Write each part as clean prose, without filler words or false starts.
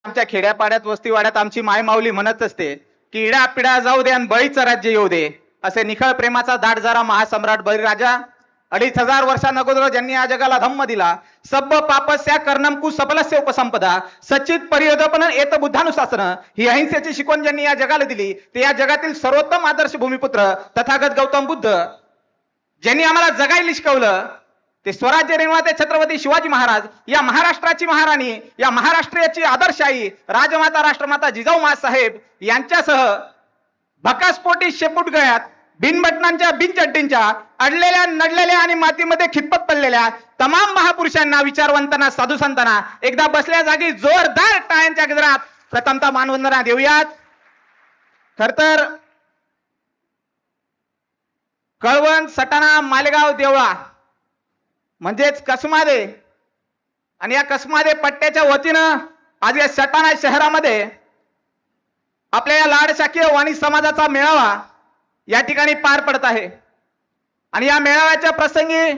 आमच्या खेड्यापाड्यात वस्तीवाड्यात आमची मायमाऊली म्हणत असते की इडा पिडा जाऊ दे आणि बळीचं राज्य येऊ दे. असे निखळ प्रेमाचा दाटजारा महासम्राट बळीराजा 2500 वर्षांअगोदर ज्यांनी या जगाला धम्म दिला. सब्ब पापस्या कर्णम कु सबलस्य उपसंपदा सच्चित परियोदपन एत बुद्धानुशासन ही अहिंसेची शिकवण ज्यांनी या जगाला दिली ते या जगातील सर्वोत्तम आदर्श भूमिपुत्र तथागत गौतम बुद्ध ज्यांनी आम्हाला जगायला शिकवलं ते स्वराज्य निर्माते छत्रपती शिवाजी महाराज, या महाराष्ट्राची महाराणी, या महाराष्ट्राची आदर्शाई राजमाता राष्ट्रमाता जिजाऊ साहेब यांच्यासह भकासपोटी शेपूट गळ्यात बिनबटनांच्या बिनचड्डींच्या अडलेल्या नडलेल्या आणि मातीमध्ये खितपत पडलेल्या तमाम महापुरुषांना, विचारवंतांना, साधू संतांना एकदा बसल्या जागी जोरदार टाळ्यांच्या गजरात प्रथमतः मानवंदना देऊयात. खर तर कळवण, सटाणा, मालेगाव, देवळा म्हणजेच कसमादे आणि या कसमादे पट्ट्याच्या वतीनं आज या सटाणा शहरामध्ये आपल्या या लाडशाखीय वाणी समाजाचा मेळावा या ठिकाणी पार पडत आहे. आणि या मेळाव्याच्या प्रसंगी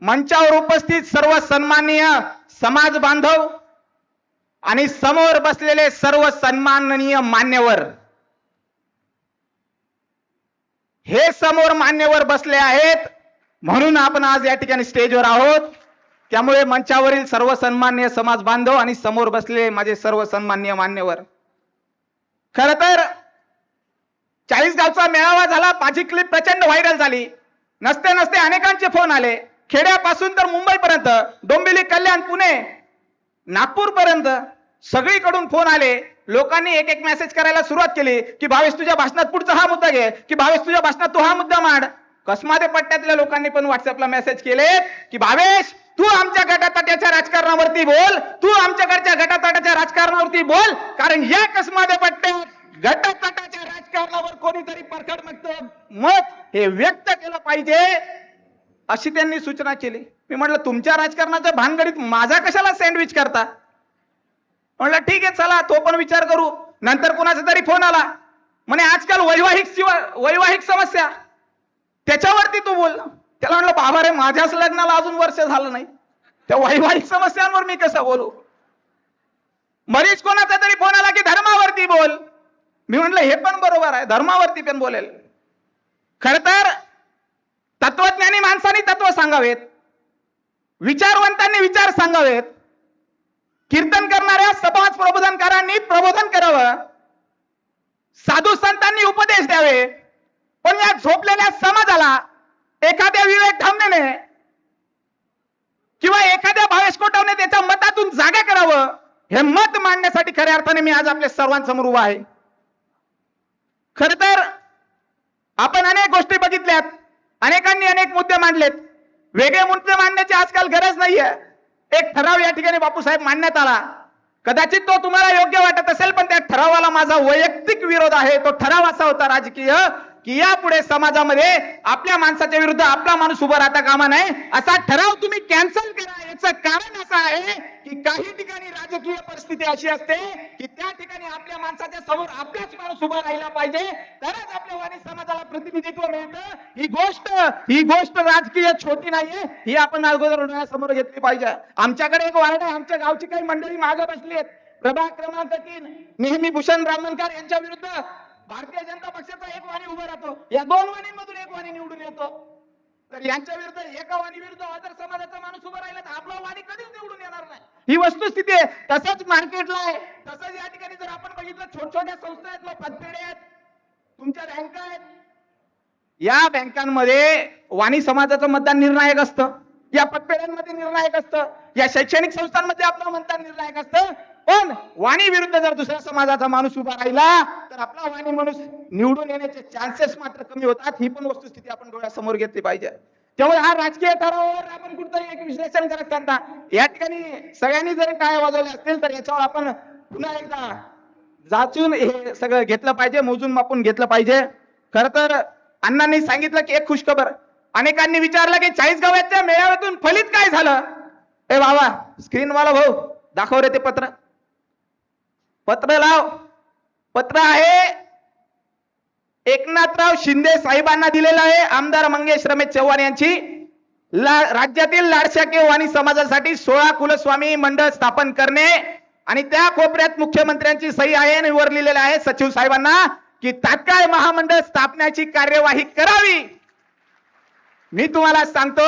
मंचावर उपस्थित सर्व सन्माननीय समाज बांधव आणि समोर बसलेले सर्व सन्माननीय मान्यवर, हे समोर मान्यवर बसले आहेत म्हणून आपण आज या ठिकाणी स्टेजवर आहोत. त्यामुळे मंचावरील सर्व सन्माननीय समाज बांधव आणि समोर बसलेले माझे सर्व सन्माननीय मान्यवर, खर तर 40 गावचा मेळावा झाला. माझी क्लिप प्रचंड व्हायरल झाली. नसते नसते अनेकांचे फोन आले, खेड्यापासून तर मुंबईपर्यंत, डोंबिवली, कल्याण, पुणे, नागपूर पर्यंत सगळीकडून फोन आले. लोकांनी एक एक मेसेज करायला सुरुवात केली की भावेश तुझ्या भाषणात पुढचा हा मुद्दा घे, की भावेश तुझ्या भाषणात तू हा मुद्दा मांड. कसमादे पट्ट्यातल्या लोकांनी पण व्हॉट्सअपला मेसेज केले की भावेश तू आमच्या गटातटाच्या राजकारणावरती बोल, तू आमच्याकडच्या गटातटाच्या राजकारणावरती बोल, कारण या कसमादे पट्ट्यात गटातटाच्या राजकारणावर कोणीतरी परखड मत हे व्यक्त केलं पाहिजे अशी त्यांनी सूचना केली. मी म्हटलं तुमच्या राजकारणाच्या भानगडीत माझा कशाला सँडविच करता. म्हटलं ठीक आहे चला तो पण विचार करू. नंतर कोणाचा तरी फोन आला म्हणे आजकाल वैवाहिक समस्या त्याच्यावरती तू बोल. त्याला म्हटलं बाबा रे माझ्याच लग्नाला अजून वर्ष झालं नाही, त्या वैवाहिक समस्यांवर मी कसं बोलू. मरीच कोणाचा तरी फोन आला की धर्मावरती बोल. मी म्हटलं हे पण बरोबर आहे, धर्मावरती पण बोलेल. खर तर तत्वज्ञानी माणसांनी तत्व सांगावेत, विचारवंतांनी विचार सांगावेत, कीर्तन करणाऱ्या समाज प्रबोधनकारांनी प्रबोधन करावं, साधू संतांनी उपदेश द्यावे. पण या झोपलेल्या समाजाला एखाद्या विवेक धामनेने किंवा एखाद्या भावेश कोटावने त्याच्या मतातून जागा करावं, हे मत मांडण्यासाठी खऱ्या अर्थाने मी आज आपल्या सर्वांसमोर उभा आहे. खर तर आपण अनेक गोष्टी बघितल्यात, अनेकांनी अनेक मुद्दे मांडलेत. वेगळे मुद्दे मांडण्याची आजकाल गरज नाहीये. एक ठराव या ठिकाणी बापूसाहेब मांडण्यात आला, कदाचित तो तुम्हाला योग्य वाटत असेल, पण त्या ठरावाला माझा वैयक्तिक विरोध आहे. तो ठराव असा होता राजकीय की यापुढे समाजामध्ये आपल्या माणसाच्या विरुद्ध आपला माणूस उभा राहता कामा नये, असा ठराव तुम्ही कॅन्सल करा. याचं कारण असं आहे की काही ठिकाणी राजकीय परिस्थिती अशी असते की त्या ठिकाणी आपल्या माणसाच्या समोर आपलाच माणूस उभा राहिला पाहिजे, तरच आपल्या वाणी समाजाला प्रतिनिधित्व मिळतं. ही गोष्ट राजकीय छोटी नाहीये, ही आपण अगोदर डोळ्यासमोर घेतली पाहिजे. आमच्याकडे एक वार्ड आहे, आमच्या गावची काही मंडळी मागे बसली आहेत. प्रभाग क्रमांक 3 नेहमी भूषण ब्राह्मणकर यांच्या विरुद्ध भारतीय जनता पक्षाचा एक वाणी उभा राहतो. या दोन वाणींमधून एक वाणी निवडून येतो. तर यांच्या विरुद्ध एका वाणी विरुद्ध आदर समाजाचा माणूस उभा राहिला तर आपला वाणी कधीच निवडून येणार नाही. ही वस्तुस्थिती आहे. तसंच मार्केटला आहे, तसंच या ठिकाणी जर आपण बघितलं छोट्या संस्था आहेत, पतपेढे आहेत, तुमच्या बँका आहेत, या बँकांमध्ये वाणी समाजाचं मतदान निर्णायक असतं, या पतपेढ्यांमध्ये निर्णायक असतं, या शैक्षणिक संस्थांमध्ये आपलं मतदान निर्णायक असतं. पण वाणी विरुद्ध जर दुसऱ्या समाजाचा माणूस उभा राहिला तर आपला वाणी माणूस निवडून येण्याचे चान्सेस मात्र कमी होतात. ही पण वस्तुस्थिती आपण डोळ्यासमोर घेतली पाहिजे. त्यामुळे हा राजकीय ठरावावर आपण कुठेतरी एक विश्लेषण करत असताना या ठिकाणी सगळ्यांनी जर काय वाजवले असतील तर याच्यावर आपण पुन्हा एकदा जाचून हे सगळं घेतलं पाहिजे, मोजून मापून घेतलं पाहिजे. खर तर अण्णांनी सांगितलं की एक खुशखबर. अनेकांनी विचारलं की 40 गावाच्या मेळाव्यातून फलित काय झालं. ए बाबा स्क्रीनवाला भाऊ दाखव रे ते पत्र लाव. पत्र आहे एकनाथराव शिंदे साहेबांना दिलेलं आहे. आमदार मंगेश रमेश चव्हाण यांची राज्यातील लाडशाखीय वाणी समाजासाठी 16 कुलस्वामी मंडळ स्थापन करणे आणि त्या कोपऱ्यात मुख्यमंत्र्यांची सही आहे आणि वर लिहिलेलं आहे सचिव साहेबांना की तात्काळ महामंडळ स्थापण्याची कार्यवाही करावी. मी तुम्हाला सांगतो,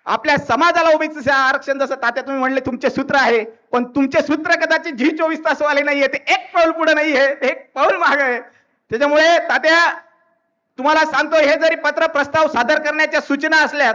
आपल्या समाजाला ओबीसी आरक्षण जसं तात्या तुम्ही म्हणले तुमचे सूत्र आहे, पण तुमचे सूत्र कदाचित जी 24 तास वाले नाहीये, ते एक पाऊल पुढे नाहीये, एक पाऊल मागे आहे. त्याच्यामुळे तात्या तुम्हाला सांगतो, हे जरी पत्र प्रस्ताव सादर करण्याच्या सूचना असल्यात,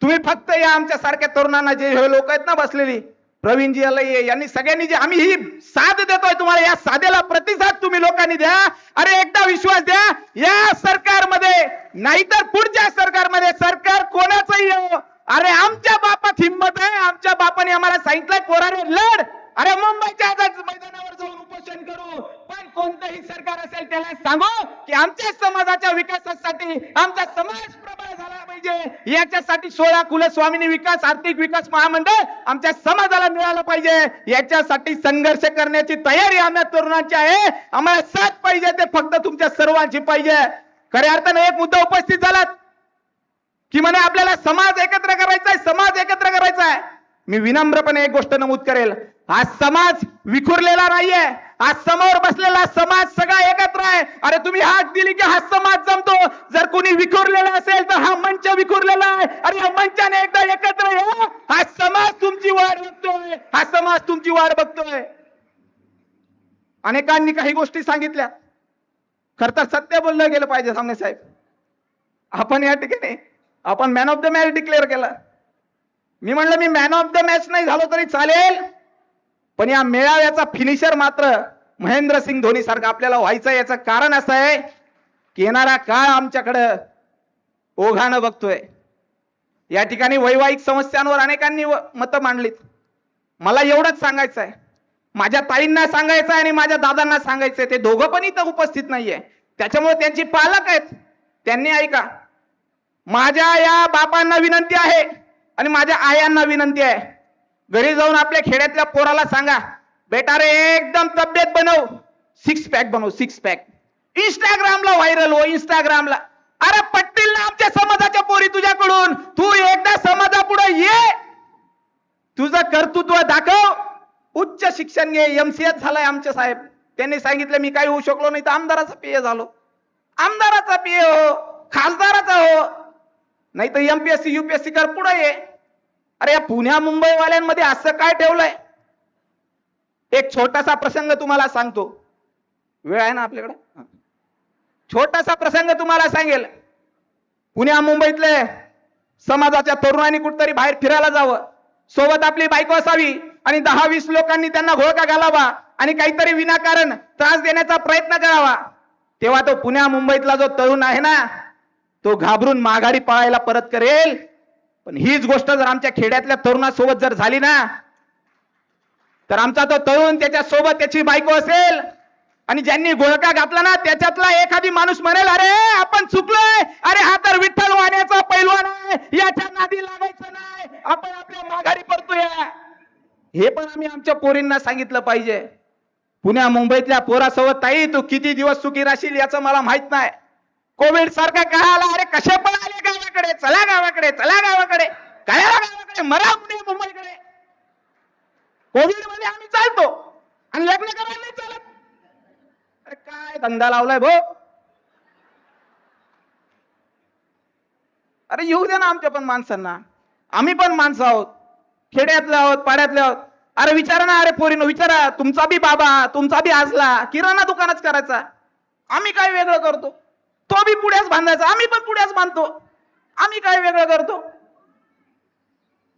तुम्ही फक्त या आमच्या सारख्या तरुणांना, जे हे लोक आहेत ना बसलेली, प्रवीणजी यांनी सगळ्यांनी जे आम्ही ही साथ देतोय तुम्हाला, या साध्याला प्रतिसाद तुम्ही लोकांनी द्या. अरे एकदा विश्वास द्या या सरकारमध्ये, नाहीतर पुढच्या सरकारमध्ये, सरकार कोणाचंही येऊ, अरे आमच्या बापात हिंमत आहे. आमच्या बापाने आम्हाला सांगितलंय पोराने लढ, अरे मुंबईच्या मैदानावर जाऊन उपोषण करू, पण कोणतंही सरकार असेल त्याला सांगू की आमच्या समाजाच्या विकासासाठी आमचा समाज प्रबळ झाला पाहिजे, याच्यासाठी 16 कुलस्वामिनी विकास आर्थिक विकास महामंडळ आमच्या समाजाला मिळालं पाहिजे, याच्यासाठी संघर्ष करण्याची तयारी आम्हा तरुणांची आहे. आम्हाला साथ पाहिजे, ते फक्त तुमच्या सर्वांची पाहिजे. खऱ्या अर्थाने एक मुद्दा उपस्थित झाला की म्हणे आपल्याला समाज एकत्र करायचा आहे, समाज एकत्र करायचा आहे. मी विनम्रपणे एक गोष्ट नमूद करेल, हा समाज विखुरलेला नाहीये, आज समोर बसलेला समाज सगळा एकत्र आहे. अरे तुम्ही हात दिली की हा समाज जमतो. जर कोणी विखुरलेला असेल तर हा मंच विखुरलेला आहे. अरे या मंचाने एकदा एकत्र या, हा समाज तुमची वाट बघतोय, हा समाज तुमची वाट बघतोय. अनेकांनी काही गोष्टी सांगितल्या, खर तर सत्य बोललं गेलं पाहिजे. सामने साहेब, आपण या ठिकाणी आपण man of the match declare केलं. मी म्हणलं मी मॅन ऑफ द मॅच नाही झालो तरी चालेल, पण या मेळाव्याचा फिनिशर मात्र महेंद्रसिंग धोनी सारखा आपल्याला व्हायचं. याचं कारण असं आहे की येणारा काळ आमच्याकडे ओघानं बघतोय. या ठिकाणी वैवाहिक समस्यांवर अनेकांनी मतं मांडलीत. मला एवढंच सांगायचं आहे, माझ्या ताईंना सांगायचं आहे आणि माझ्या दादांना सांगायचंय, ते दोघं पण इथं उपस्थित नाहीये, त्याच्यामुळे त्यांची पालक आहेत, त्यांनी ऐका. माझ्या या बापांना विनंती आहे आणि माझ्या आयांना विनंती आहे, घरी जाऊन आपल्या खेड्यातल्या पोराला सांगा, बेटा रे एकदम तब्येत बनव, 6 पॅक बनव, 6 पॅक. इंस्टाग्रामला व्हायरल हो, इंस्टाग्रामला. अरे पट्टील ना आमच्या समाजाच्या पोरी तुझ्याकडून, तू एकदा समाजापुढे ये, तुझं कर्तृत्व दाखव, उच्च शिक्षण घे. MCS झालाय आमचे साहेब, त्यांनी सांगितलं मी काही होऊ शकलो नाही तर आमदाराचा पीए झालो. आमदाराचा पीए हो, खासदाराचा हो, नाही तर MPSC UPSC कर, पुढे ये. अरे या पुण्या मुंबई वाल्यांमध्ये असं काय ठेवलंय? एक छोटासा प्रसंग तुम्हाला सांगतो, वेळ आहे ना आपल्याकडे? छोटासा प्रसंग तुम्हाला सांगेल. पुण्या मुंबईतले समाजाच्या तरुणांनी कुठतरी बाहेर फिरायला जावं, सोबत आपली बायको असावी आणि 10-20 लोकांनी त्यांना घोळका घालावा आणि काहीतरी विनाकारण त्रास देण्याचा प्रयत्न करावा. तेव्हा तो पुण्या मुंबईतला जो तरुण आहे ना, तो घाबरून माघारी पळायला परत करेल. पण हीच गोष्ट जर आमच्या खेड्यातल्या तरुणासोबत जर झाली ना, तर आमचा तो तरुण, त्याच्या सोबत त्याची बायको असेल आणि ज्यांनी घोळका घातला ना, त्याच्यातला एखादी माणूस म्हणेल, अरे आपण चुकलोय, अरे हा तर विठ्ठल वाण्याचा पैलवान आहे, याच्या नादी लागायचं नाही, आपण आपल्या माघारी परतूया. हे पण आम्ही आमच्या पोरींना सांगितलं पाहिजे. पुण्या मुंबईतल्या पोरासोबत ताई तू किती दिवस सुखी राहशील याचं मला माहित नाही. कोविड सारखा काळ आला, अरे कसे पण आले गावाकडे, चला गावाकडे, चला गावाकडे, काय गावाकडे, मरा पुणे मुंबईकडे. कोविड मध्ये आम्ही चालतो आणि लग्न करायला नाही चालत. अरे काय धंदा लावलाय भाऊ? अरे येऊ दे ना आमच्या पण माणसांना, आम्ही पण माणसं आहोत, खेड्यातले आहोत, पाड्यातले आहोत. अरे विचारा ना, अरे पोरीनो विचारा, तुमचा बी बाबा, तुमचा बी आजला किराणा दुकानच करायचा, आम्ही काय वेगळं करतो? तो बी पुढ्याच बांधायचा, आम्ही पण पुढ्याच बांधतो, आम्ही काय वेगळं करतो?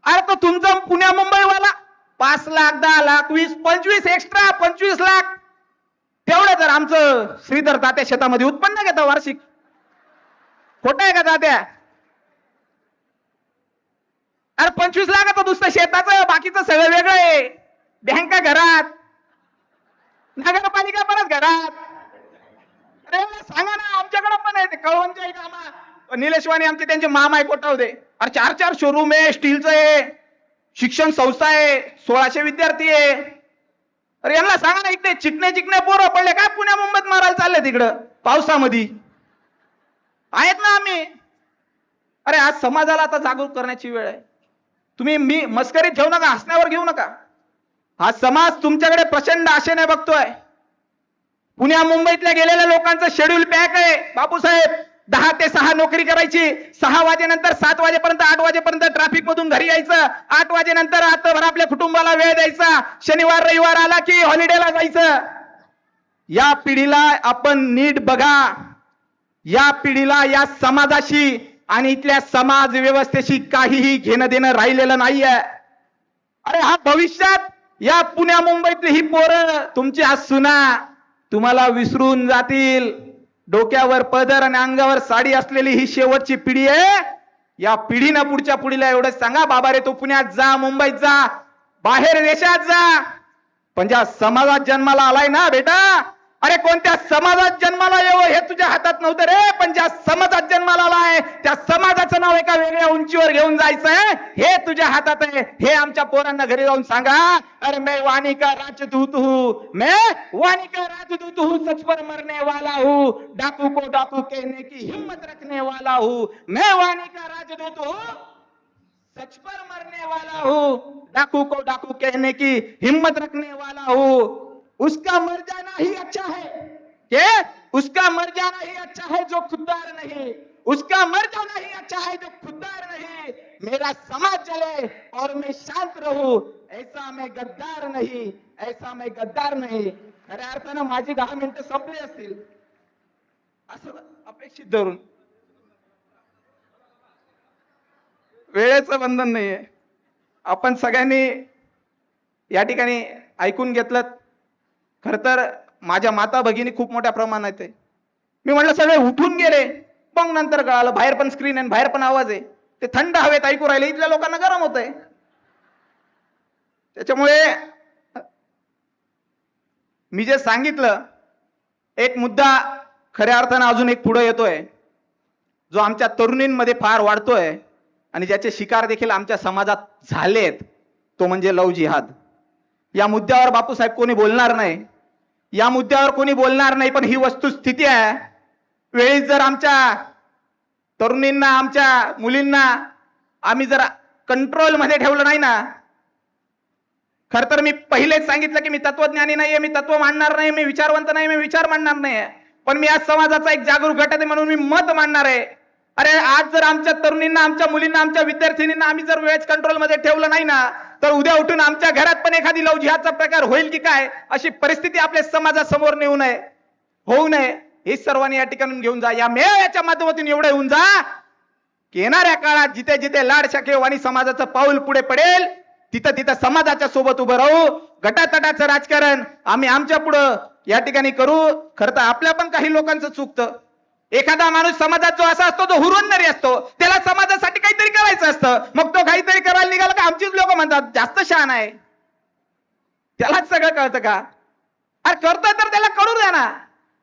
अरे तो तुमचा पुण्या मुंबईवाला 5 लाख, 10 लाख, 20, 25 एक्स्ट्रा 25 लाख, तेवढं जर आमचं श्रीधर तात्या शेतामध्ये उत्पन्न घेतं वार्षिक, खोटं आहे का तात्या? अरे 25 लाखाचं नुसतं शेताचं, बाकीचं सगळं वेगळं आहे. बँका घरात, नगरपालिका परत घरात. अरे सांगा ना, आमच्याकडे पण आहे ते कळवणच्या कामा, निलेशवाणी आमचे त्यांचे मामा आहे कोटावदे. अरे 4-4 शोरूम आहे, स्टीलचं आहे, शिक्षण संस्था आहे, 1600 विद्यार्थी आहे. अरे यांना सांगा ना, इकडे चिकणे पोरं पडले काय पुण्या मुंबईत मारायला चालले तिकडं पावसामध्ये? आहेत ना आम्ही. अरे आज समाजाला आता जागरूक करण्याची वेळ आहे. तुम्ही मी मस्करीत घेऊ नका, हसण्यावर घेऊ नका. हा समाज तुमच्याकडे प्रचंड आशेने बघतोय. पुण्या मुंबईतल्या गेलेल्या लोकांचं शेड्यूल पॅक आहे बापूसाहेब. 10 ते 6 नोकरी करायची, 6 वाजेनंतर 7 वाजेपर्यंत 8 वाजेपर्यंत ट्रॅफिक मधून घरी यायचं, 8 वाजेनंतर रात्रभर आपल्या कुटुंबाला वेळ द्यायचा, शनिवार रविवार आला की हॉलिडेला जायचं. या पिढीला आपण नीट बघा. या पिढीला या समाजाशी आणि इथल्या समाज व्यवस्थेशी काहीही घेणं देणं राहिलेलं नाहीये. अरे हा भविष्यात या पुण्या मुंबईतली ही पोरं तुमची आज सुना तुम्हाला विसरून जातील. डोक्यावर पदर आणि अंगावर साडी असलेली ही शेवटची पिढी आहे. या पिढीनं पुढच्या पिढीला एवढं सांगा, बाबा रे तू पुण्यात जा, मुंबईत जा, बाहेर देशात जा, पण ज्या समाजात जन्माला आलाय ना बेटा, अरे कोणत्या समाजात जन्माला येवं हे तुझ्या हातात नव्हतं रे, पण ज्या समाजात जन्माला आलाय त्या समाजाचं नाव एका वेगळ्या उंचीवर घेऊन जायचंय हे तुझ्या हातात आहे. हे आमच्या पोरांना घरी जाऊन सांगा. अरे मैं वाणी का राजदूत हूं, मैं वाणी का राजदूत हूं, सच पर मरने वाला हूं, डाकू को डाकू कहने की हिम्मत रखने वाला हूं, मैं वाणी का राजदूत हूं, सच पर मरने वाला हूं, डाकू को डाकू कहने की हिम्मत रखने वाला हूं. उसका मर जाना ही अच्छा है, के उसका मर जाना ही अच्छा है जो खुददार नहीं, उसका मर जाना ही अच्छा है जो खुददार नहीं. मेरा समाज जले और मैं शांत रहूं, ऐसा मैं गद्दार नहीं, ऐसा मैं गद्दार नहीं. खऱ्या अर्थानं माझी 10 मिनिटं संपली असतील असं अपेक्षित धरून. वेळेचं बंधन नाहीये. आपण सगळ्यांनी या ठिकाणी ऐकून घेतलं. खर तर माझ्या माता भगिनी खूप मोठ्या प्रमाणात आहे. मी म्हटलं सगळे उठून गेले, मग नंतर कळालं बाहेर पण स्क्रीन आहे, बाहेर पण आवाज आहे, ते थंड हवेत ऐकू राहिले, इथल्या लोकांना गरम होत आहे. त्याच्यामुळे मी जे सांगितलं एक मुद्दा खऱ्या अर्थानं अजून एक पुढे येतोय, जो आमच्या तरुणींमध्ये फार वाढतोय आणि ज्याचे शिकार देखील आमच्या समाजात झालेत, तो म्हणजे लव जिहाद. या मुद्द्यावर बापूसाहेब कोणी बोलणार नाही, या मुद्द्यावर कोणी बोलणार नाही, पण ही वस्तुस्थिती आहे. वेळीच जर आमच्या तरुणींना, आमच्या मुलींना आम्ही जर कंट्रोल मध्ये ठेवलं नाही ना, खर तर मी पहिलेच सांगितलं की मी तत्वज्ञानी नाहीये, मी तत्व मांडणार नाही, मी विचारवंत नाही, मी विचार मांडणार नाही, पण मी आज समाजाचा एक जागरूक घटक आहे म्हणून मी मत मांडणार आहे. अरे आज जर आमच्या तरुणींना, आमच्या मुलींना, आमच्या विद्यार्थिनींना आम्ही जर वेळेच कंट्रोल मध्ये ठेवलं नाही ना, तर उद्या उठून आमच्या घरात पण एखादी लव जिहादचा प्रकार होईल की काय, अशी परिस्थिती आपल्या समाजासमोर नेऊ नये, होऊ नये. हे सर्वांनी या ठिकाणी घेऊन जा. या मेळाव्याच्या माध्यमातून एवढे होऊन जा की येणाऱ्या काळात जिथे जिथे लाड शाखेव आणि समाजाचं पाऊल पुढे पडेल तिथं तिथं समाजाच्या सोबत उभं राहू. गटातटाचं राजकारण आम्ही आमच्या पुढं या ठिकाणी करू. खरं तर आपल्या पण काही लोकांचं चुकतं. एखादा माणूस समाजात जो असा असतो जो हुरवणारी असतो, त्याला समाजासाठी काहीतरी करायचं असतं, मग तो काहीतरी करायला निघाला का आमचीच लोक म्हणतात जास्त शहाण आहे, त्यालाच सगळं कळतं का. अरे करतोय तर त्याला करू द्या ना.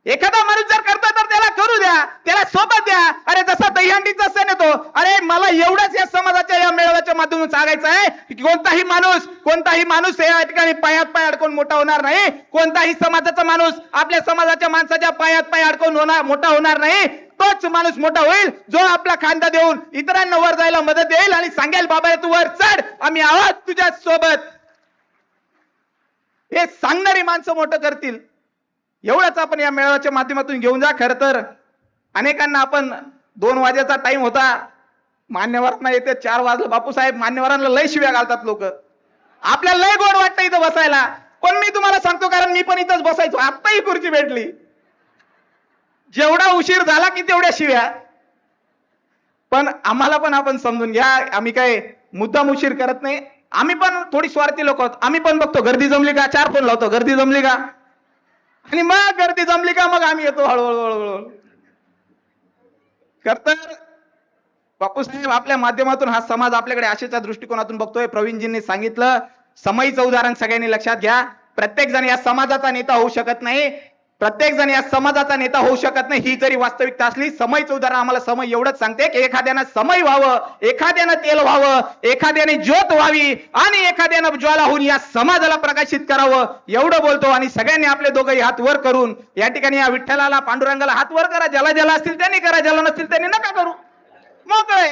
एखादा माणूस जर करतोय तर त्याला करू द्या, त्याला सोबत द्या. अरे जसा दहीहंडीचा सण येतो, अरे मला एवढंच या समाजाच्या या मेळाव्याच्या माध्यमातून सांगायचं आहे की कोणताही माणूस या ठिकाणी पायात पाय अडकून मोठा होणार नाही. कोणताही समाजाचा माणूस आपल्या समाजाच्या माणसाच्या पायात पाय अडकून मोठा होणार नाही. तोच माणूस मोठा होईल जो आपला खांदा देऊन इतरांना वर जायला मदत देईल आणि सांगेल बाबा तू वर चढ, आम्ही आहोत तुझ्या सोबत. हे सांगणारी माणसं मोठं करतील. एवढंच आपण या मेळाव्याच्या माध्यमातून घेऊन जा. खरं तर अनेकांना आपण 2 वाजेचा टाइम होता, मान्यवरांना येते 4 वाजलं. बापूसाहेब मान्यवरांना लय शिव्या घालतात लोक, आपल्याला लय गोड वाटतं इथं बसायला, पण मी तुम्हाला सांगतो कारण मी पण इथंच बसायचो, आत्ताही खुर्ची भेटली. जेवढा उशीर झाला की तेवढ्या शिव्या. पण आम्हाला पण आपण समजून घ्या, आम्ही काय मुद्दाम उशीर करत नाही. आम्ही पण थोडी स्वार्थी लोक आहोत. आम्ही पण बघतो गर्दी जमली का, 4 फोन लावतो गर्दी जमली का, आणि मग गर्दी जमली का मग आम्ही येतो हळूहळू. तर बापूसाहेब आपल्या माध्यमातून हा समाज आपल्याकडे आशेच्या दृष्टिकोनातून बघतोय. प्रवीणजींनी सांगितलं, समईचं उदाहरण सगळ्यांनी लक्षात घ्या. प्रत्येक जण या समाजाचा नेता होऊ शकत नाही, प्रत्येक जण या समाजाचा नेता होऊ शकत नाही, ही जरी वास्तविकता असली. समईचं उदाहरण आम्हाला समय एवढंच सांगते की एखाद्यानं समय व्हावं, एखाद्यानं तेल व्हावं, एखाद्याने ज्योत व्हावी आणि एखाद्यानं ज्वाला होऊन या समाजाला प्रकाशित करावं, एवढं बोलतो. आणि सगळ्यांनी आपले दोघंही हात वर करून या ठिकाणी या विठ्ठलाला, पांडुरंगाला हात वर करा. ज्याला ज्याला असतील त्यांनी करा, ज्याला नसतील त्यांनी नका करू, मोकळे.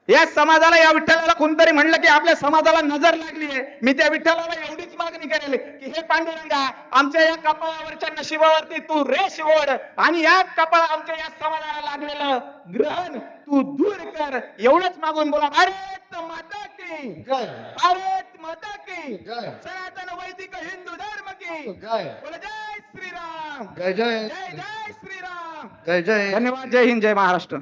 या समाजाला, या विठ्ठलाला कोणतरी म्हणलं की आपल्या समाजाला नजर लागली आहे, मी त्या विठ्ठलाला एवढीच मागणी करेल की हे पांडुरंगा, आमच्या या कपाळावरच्या नशिबावरती तू रेष ओढ आणि या कपाळ आमच्या या समाजाला लागलेलं ग्रहण तू दूर कर. एवढंच मागून बोला भारत माता की जय. भारत माता की जय. सनातन वैदिक हिंदू धर्म की जय. बोला जय श्रीराम. जय जय जय जय श्रीराम. जय जय. धन्यवाद. जय हिंद. जय महाराष्ट्र.